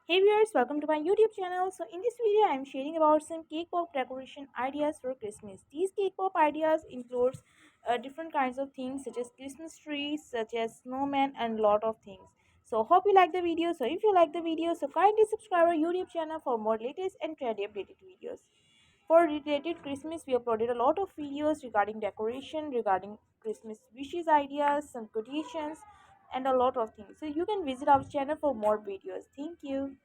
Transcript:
Hey viewers, welcome to my YouTube channel. So in this video, I am sharing about some cake pop decoration ideas for Christmas. These cake pop ideas includes different kinds of things such as Christmas trees, such as snowman, and lot of things. So hope you like the video. So if you like the video, so kindly subscribe our YouTube channel for more latest and trendy updated videos. For related Christmas, we uploaded a lot of videos regarding decoration, regarding Christmas wishes ideas, some quotations, and a lot of things. So you can visit our channel for more videos. Thank you.